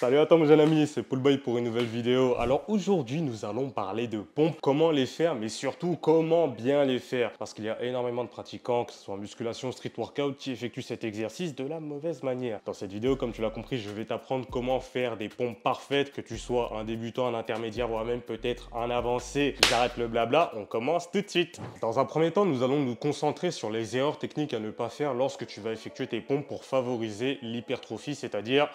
Salut à toi mon jeune ami, c'est Poolboy pour une nouvelle vidéo. Alors aujourd'hui nous allons parler de pompes, comment les faire mais surtout comment bien les faire. Parce qu'il y a énormément de pratiquants, que ce soit en musculation, street workout, qui effectuent cet exercice de la mauvaise manière. Dans cette vidéo, comme tu l'as compris, je vais t'apprendre comment faire des pompes parfaites, que tu sois un débutant, un intermédiaire, voire même peut-être un avancé. J'arrête le blabla, on commence tout de suite. Dans un premier temps, nous allons nous concentrer sur les erreurs techniques à ne pas faire lorsque tu vas effectuer tes pompes pour favoriser l'hypertrophie, c'est-à-dire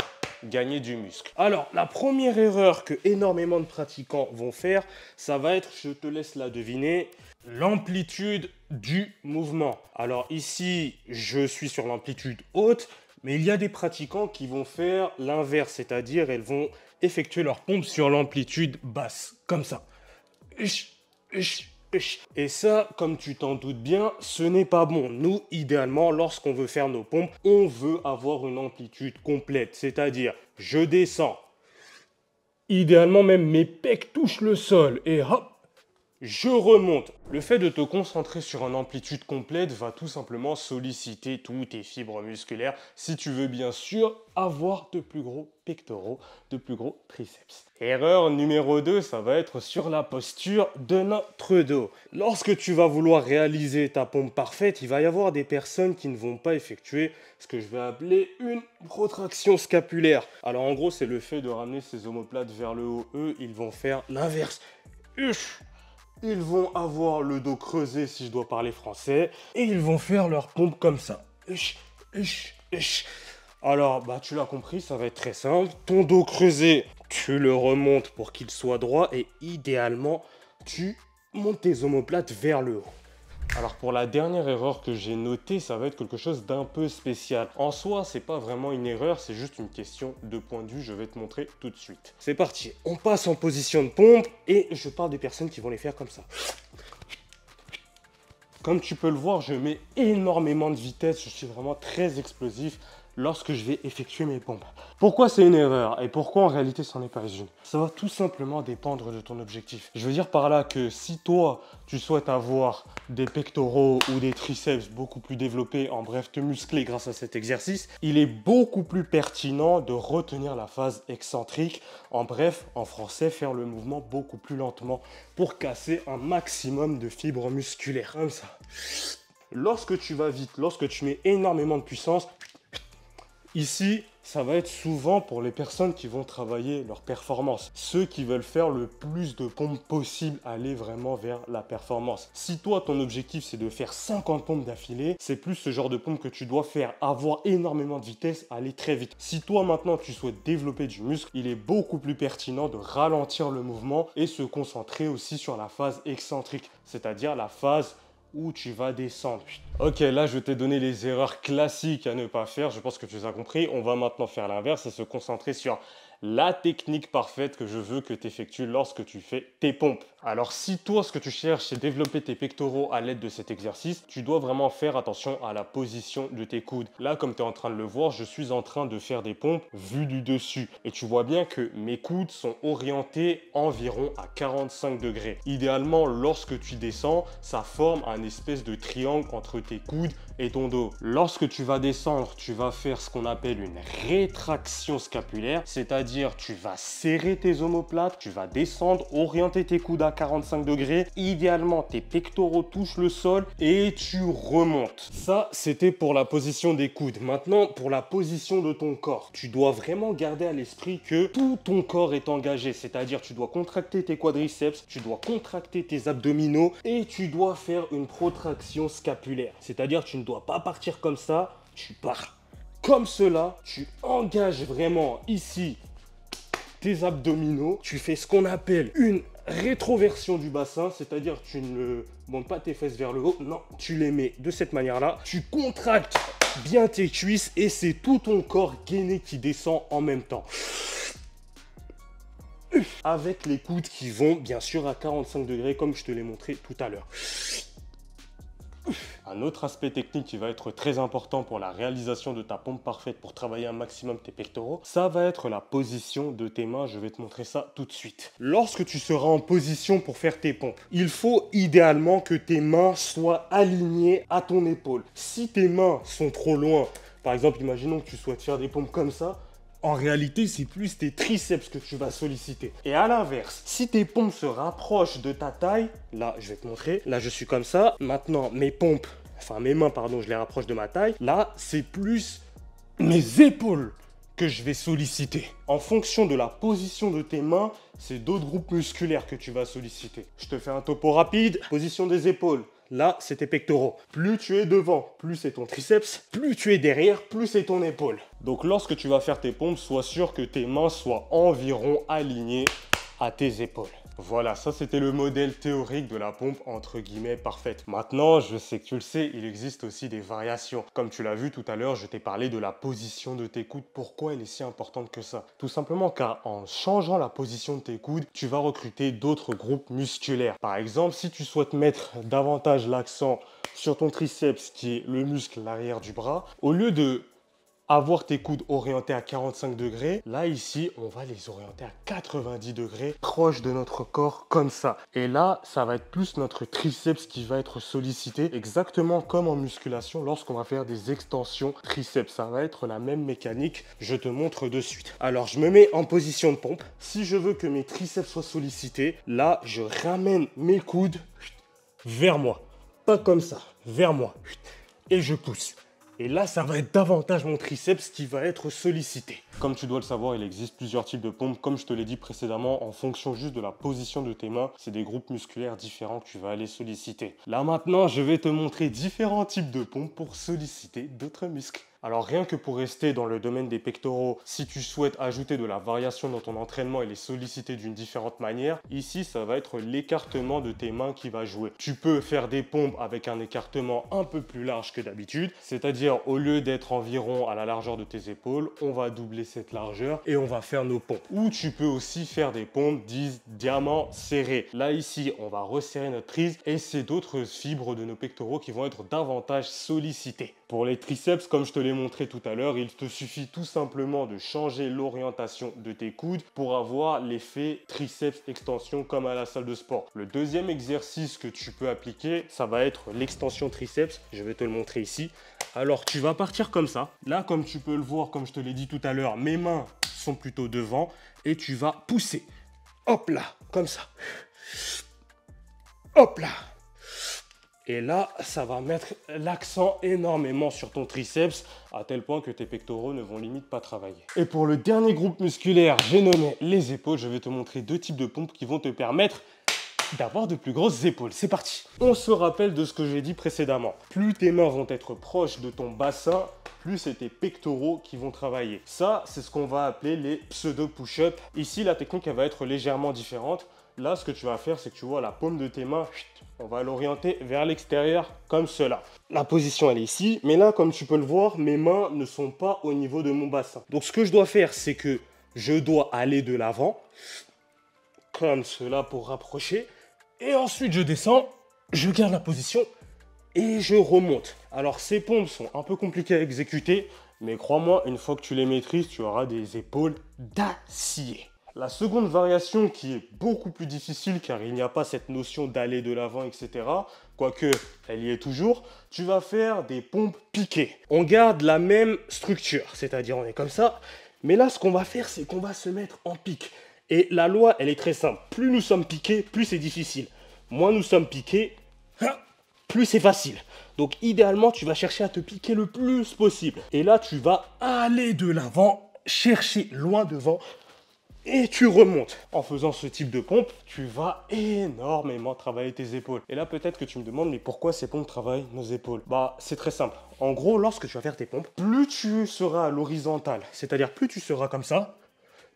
gagner du muscle. Alors, la première erreur que énormément de pratiquants vont faire, ça va être, je te laisse la deviner, l'amplitude du mouvement. Alors ici, je suis sur l'amplitude haute, mais il y a des pratiquants qui vont faire l'inverse, c'est-à-dire elles vont effectuer leur pompe sur l'amplitude basse, comme ça. Et ça, comme tu t'en doutes bien, ce n'est pas bon. Nous, idéalement, lorsqu'on veut faire nos pompes, on veut avoir une amplitude complète. C'est-à-dire, je descends. Idéalement, même mes pecs touchent le sol. Et hop, je remonte. Le fait de te concentrer sur une amplitude complète va tout simplement solliciter tous tes fibres musculaires si tu veux bien sûr avoir de plus gros pectoraux, de plus gros triceps. Erreur numéro 2, ça va être sur la posture de notre dos. Lorsque tu vas vouloir réaliser ta pompe parfaite, il va y avoir des personnes qui ne vont pas effectuer ce que je vais appeler une protraction scapulaire. Alors en gros, c'est le fait de ramener ses omoplates vers le haut. Eux, ils vont faire l'inverse. Ils vont avoir le dos creusé si je dois parler français et ils vont faire leur pompe comme ça. Alors, tu l'as compris, ça va être très simple. Ton dos creusé, tu le remontes pour qu'il soit droit et idéalement, tu montes tes omoplates vers le haut. Alors pour la dernière erreur que j'ai notée, ça va être quelque chose d'un peu spécial. En soi, c'est pas vraiment une erreur, c'est juste une question de point de vue, je vais te montrer tout de suite. C'est parti, on passe en position de pompe et je parle des personnes qui vont les faire comme ça. Comme tu peux le voir, je mets énormément de vitesse, je suis vraiment très explosif lorsque je vais effectuer mes pompes. Pourquoi c'est une erreur et pourquoi en réalité ce n'en est pas une? Ça va tout simplement dépendre de ton objectif. Je veux dire par là que si toi, tu souhaites avoir des pectoraux ou des triceps beaucoup plus développés, en bref, te muscler grâce à cet exercice, il est beaucoup plus pertinent de retenir la phase excentrique. En bref, en français, faire le mouvement beaucoup plus lentement pour casser un maximum de fibres musculaires. Comme ça. Lorsque tu vas vite, lorsque tu mets énormément de puissance, ici, ça va être souvent pour les personnes qui vont travailler leur performance. Ceux qui veulent faire le plus de pompes possible, aller vraiment vers la performance. Si toi, ton objectif, c'est de faire 50 pompes d'affilée, c'est plus ce genre de pompe que tu dois faire. Avoir énormément de vitesse, aller très vite. Si toi, maintenant, tu souhaites développer du muscle, il est beaucoup plus pertinent de ralentir le mouvement et se concentrer aussi sur la phase excentrique, c'est-à-dire la phase où tu vas descendre. Ok, là je t'ai donné les erreurs classiques à ne pas faire, je pense que tu les as compris. On va maintenant faire l'inverse et se concentrer sur la technique parfaite que je veux que tu effectues lorsque tu fais tes pompes. Alors si toi ce que tu cherches c'est développer tes pectoraux à l'aide de cet exercice, tu dois vraiment faire attention à la position de tes coudes. Là comme tu es en train de le voir, je suis en train de faire des pompes vues du dessus. Et tu vois bien que mes coudes sont orientés environ à 45 degrés. Idéalement, lorsque tu descends, ça forme un espèce de triangle entre tes coudes et ton dos. Lorsque tu vas descendre, tu vas faire ce qu'on appelle une rétraction scapulaire, c'est-à-dire tu vas serrer tes omoplates, tu vas descendre, orienter tes coudes à 45 degrés. Idéalement, tes pectoraux touchent le sol et tu remontes. Ça, c'était pour la position des coudes. Maintenant, pour la position de ton corps, tu dois vraiment garder à l'esprit que tout ton corps est engagé, c'est-à-dire tu dois contracter tes quadriceps, tu dois contracter tes abdominaux et tu dois faire une protraction scapulaire. C'est-à-dire tu ne dois pas partir comme ça, tu pars comme cela, tu engages vraiment ici tes abdominaux, tu fais ce qu'on appelle une rétroversion du bassin, c'est-à-dire tu ne montes pas tes fesses vers le haut, non, tu les mets de cette manière-là, tu contractes bien tes cuisses et c'est tout ton corps gainé qui descend en même temps. Avec les coudes qui vont bien sûr à 45 degrés comme je te l'ai montré tout à l'heure. Un autre aspect technique qui va être très important pour la réalisation de ta pompe parfaite pour travailler un maximum tes pectoraux, ça va être la position de tes mains. Je vais te montrer ça tout de suite. Lorsque tu seras en position pour faire tes pompes, il faut idéalement que tes mains soient alignées à ton épaule. Si tes mains sont trop loin, par exemple, imaginons que tu souhaites faire des pompes comme ça, En réalité, c'est plus tes triceps que tu vas solliciter. Et à l'inverse, si tes pompes se rapprochent de ta taille, là, je vais te montrer. Là, je suis comme ça. Maintenant, mes pompes, enfin mes mains, pardon, je les rapproche de ma taille. Là, c'est plus mes épaules que je vais solliciter. En fonction de la position de tes mains, c'est d'autres groupes musculaires que tu vas solliciter. Je te fais un topo rapide. Position des épaules. Là, c'est tes pectoraux. Plus tu es devant, plus c'est ton triceps. Plus tu es derrière, plus c'est ton épaule. Donc lorsque tu vas faire tes pompes, sois sûr que tes mains soient environ alignées à tes épaules. Voilà, ça c'était le modèle théorique de la pompe entre guillemets parfaite. Maintenant, je sais que tu le sais, il existe aussi des variations. Comme tu l'as vu tout à l'heure, je t'ai parlé de la position de tes coudes. Pourquoi elle est si importante que ça? Tout simplement car en changeant la position de tes coudes, tu vas recruter d'autres groupes musculaires. Par exemple, si tu souhaites mettre davantage l'accent sur ton triceps qui est le muscle l'arrière du bras, au lieu de avoir tes coudes orientés à 45 degrés, là ici, on va les orienter à 90 degrés, proche de notre corps, comme ça. Et là, ça va être plus notre triceps qui va être sollicité, exactement comme en musculation, lorsqu'on va faire des extensions triceps. Ça va être la même mécanique, je te montre de suite. Alors, je me mets en position de pompe. Si je veux que mes triceps soient sollicités, là, je ramène mes coudes vers moi. Pas comme ça, vers moi. Et je pousse. Et là, ça va être davantage mon triceps qui va être sollicité. Comme tu dois le savoir, il existe plusieurs types de pompes. Comme je te l'ai dit précédemment, en fonction juste de la position de tes mains, c'est des groupes musculaires différents que tu vas aller solliciter. Là maintenant, je vais te montrer différents types de pompes pour solliciter d'autres muscles. Alors rien que pour rester dans le domaine des pectoraux, si tu souhaites ajouter de la variation dans ton entraînement et les solliciter d'une différente manière, ici ça va être l'écartement de tes mains qui va jouer. Tu peux faire des pompes avec un écartement un peu plus large que d'habitude, c'est-à-dire au lieu d'être environ à la largeur de tes épaules, on va doubler cette largeur et on va faire nos pompes. Ou tu peux aussi faire des pompes dites diamant serré. Là ici, on va resserrer notre trise et c'est d'autres fibres de nos pectoraux qui vont être davantage sollicitées. Pour les triceps, comme je te l'ai montré tout à l'heure, il te suffit tout simplement de changer l'orientation de tes coudes pour avoir l'effet triceps extension comme à la salle de sport. Le deuxième exercice que tu peux appliquer, ça va être l'extension triceps. Je vais te le montrer ici. Alors, tu vas partir comme ça. Là, comme tu peux le voir, comme je te l'ai dit tout à l'heure, mes mains sont plutôt devant et tu vas pousser. Hop là, comme ça. Hop là. Et là, ça va mettre l'accent énormément sur ton triceps, à tel point que tes pectoraux ne vont limite pas travailler. Et pour le dernier groupe musculaire, j'ai nommé les épaules. Je vais te montrer deux types de pompes qui vont te permettre d'avoir de plus grosses épaules. C'est parti. On se rappelle de ce que j'ai dit précédemment. Plus tes mains vont être proches de ton bassin, plus c'est tes pectoraux qui vont travailler. Ça, c'est ce qu'on va appeler les pseudo push-ups. Ici, la technique, elle va être légèrement différente. Là, ce que tu vas faire, c'est que tu vois la paume de tes mains, on va l'orienter vers l'extérieur comme cela. La position, elle est ici, mais là, comme tu peux le voir, mes mains ne sont pas au niveau de mon bassin. Donc, ce que je dois faire, c'est que je dois aller de l'avant, comme cela pour rapprocher. Et ensuite, je descends, je garde la position et je remonte. Alors, ces pompes sont un peu compliquées à exécuter, mais crois-moi, une fois que tu les maîtrises, tu auras des épaules d'acier. La seconde variation qui est beaucoup plus difficile car il n'y a pas cette notion d'aller de l'avant, etc. Quoique, elle y est toujours. Tu vas faire des pompes piquées. On garde la même structure, c'est-à-dire on est comme ça. Mais là, ce qu'on va faire, c'est qu'on va se mettre en pique. Et la loi, elle est très simple. Plus nous sommes piqués, plus c'est difficile. Moins nous sommes piqués, plus c'est facile. Donc idéalement, tu vas chercher à te piquer le plus possible. Et là, tu vas aller de l'avant, chercher loin devant. Et tu remontes. En faisant ce type de pompe, tu vas énormément travailler tes épaules. Et là, peut-être que tu me demandes, mais pourquoi ces pompes travaillent nos épaules? Bah, c'est très simple. En gros, lorsque tu vas faire tes pompes, plus tu seras à l'horizontale, c'est-à-dire plus tu seras comme ça,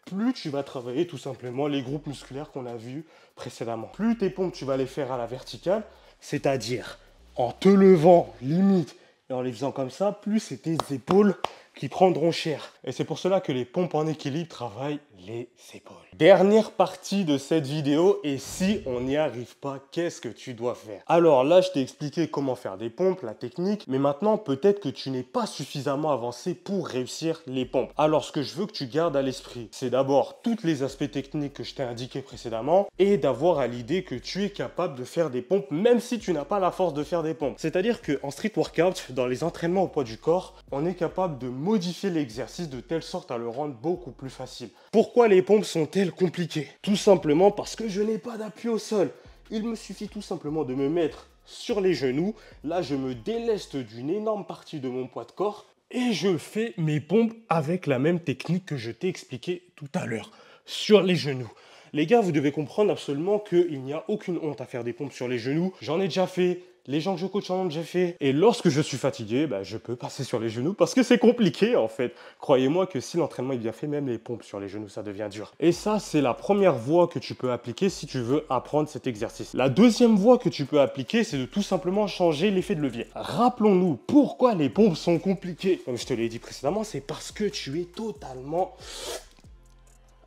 plus tu vas travailler tout simplement les groupes musculaires qu'on a vus précédemment. Plus tes pompes, tu vas les faire à la verticale, c'est-à-dire en te levant limite et en les faisant comme ça, plus c'est tes épaules qui prendront cher. Et c'est pour cela que les pompes en équilibre travaillent les épaules. Dernière partie de cette vidéo, et si on n'y arrive pas, qu'est-ce que tu dois faire? Alors là, je t'ai expliqué comment faire des pompes, la technique, mais maintenant, peut-être que tu n'es pas suffisamment avancé pour réussir les pompes. Alors, ce que je veux que tu gardes à l'esprit, c'est d'abord tous les aspects techniques que je t'ai indiqués précédemment, et d'avoir à l'idée que tu es capable de faire des pompes, même si tu n'as pas la force de faire des pompes. C'est-à-dire qu'en street workout, dans les entraînements au poids du corps, on est capable de modifier l'exercice de telle sorte à le rendre beaucoup plus facile. Pourquoi les pompes sont-elles compliquées? Tout simplement parce que je n'ai pas d'appui au sol. Il me suffit tout simplement de me mettre sur les genoux. Là, je me déleste d'une énorme partie de mon poids de corps et je fais mes pompes avec la même technique que je t'ai expliqué tout à l'heure, sur les genoux. Les gars, vous devez comprendre absolument qu'il n'y a aucune honte à faire des pompes sur les genoux. J'en ai déjà fait, les gens que je coach en ont déjà fait. Et lorsque je suis fatigué, je peux passer sur les genoux parce que c'est compliqué en fait. Croyez-moi que si l'entraînement est bien fait, même les pompes sur les genoux, ça devient dur. Et ça, c'est la première voie que tu peux appliquer si tu veux apprendre cet exercice. La deuxième voie que tu peux appliquer, c'est de tout simplement changer l'effet de levier. Rappelons-nous pourquoi les pompes sont compliquées. Comme je te l'ai dit précédemment, c'est parce que tu es totalement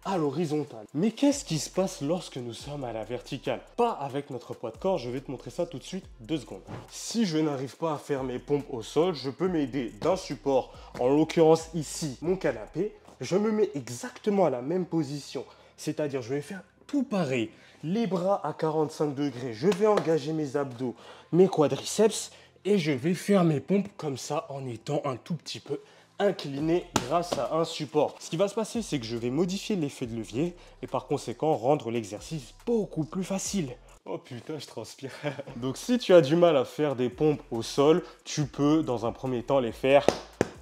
à l'horizontale. Mais qu'est-ce qui se passe lorsque nous sommes à la verticale? Pas avec notre poids de corps, je vais te montrer ça tout de suite, 2 secondes. Si je n'arrive pas à faire mes pompes au sol, je peux m'aider d'un support, en l'occurrence ici, mon canapé. Je me mets exactement à la même position, c'est-à-dire je vais faire tout pareil. Les bras à 45 degrés, je vais engager mes abdos, mes quadriceps et je vais faire mes pompes comme ça en étant un tout petit peu incliné grâce à un support. Ce qui va se passer, c'est que je vais modifier l'effet de levier et par conséquent rendre l'exercice beaucoup plus facile. Oh putain, je transpire. Donc si tu as du mal à faire des pompes au sol, tu peux dans un premier temps les faire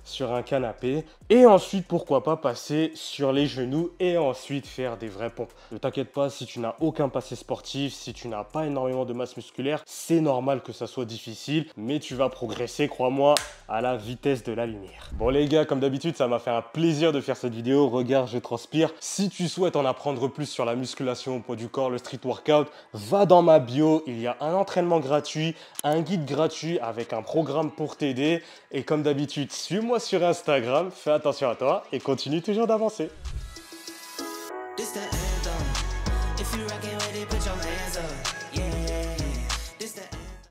sur un canapé et ensuite pourquoi pas passer sur les genoux et ensuite faire des vraies pompes. Ne t'inquiète pas, si tu n'as aucun passé sportif, si tu n'as pas énormément de masse musculaire, c'est normal que ça soit difficile, mais tu vas progresser, crois-moi, à la vitesse de la lumière. Bon les gars, comme d'habitude, ça m'a fait un plaisir de faire cette vidéo. Regarde, je transpire. Si tu souhaites en apprendre plus sur la musculation au poids du corps, le street workout, va dans ma bio, il y a un entraînement gratuit, un guide gratuit avec un programme pour t'aider et comme d'habitude, suis-moi sur Instagram, fais attention à toi et continue toujours d'avancer. This the anthem. If you rockin' with it, put your hands up. Yeah.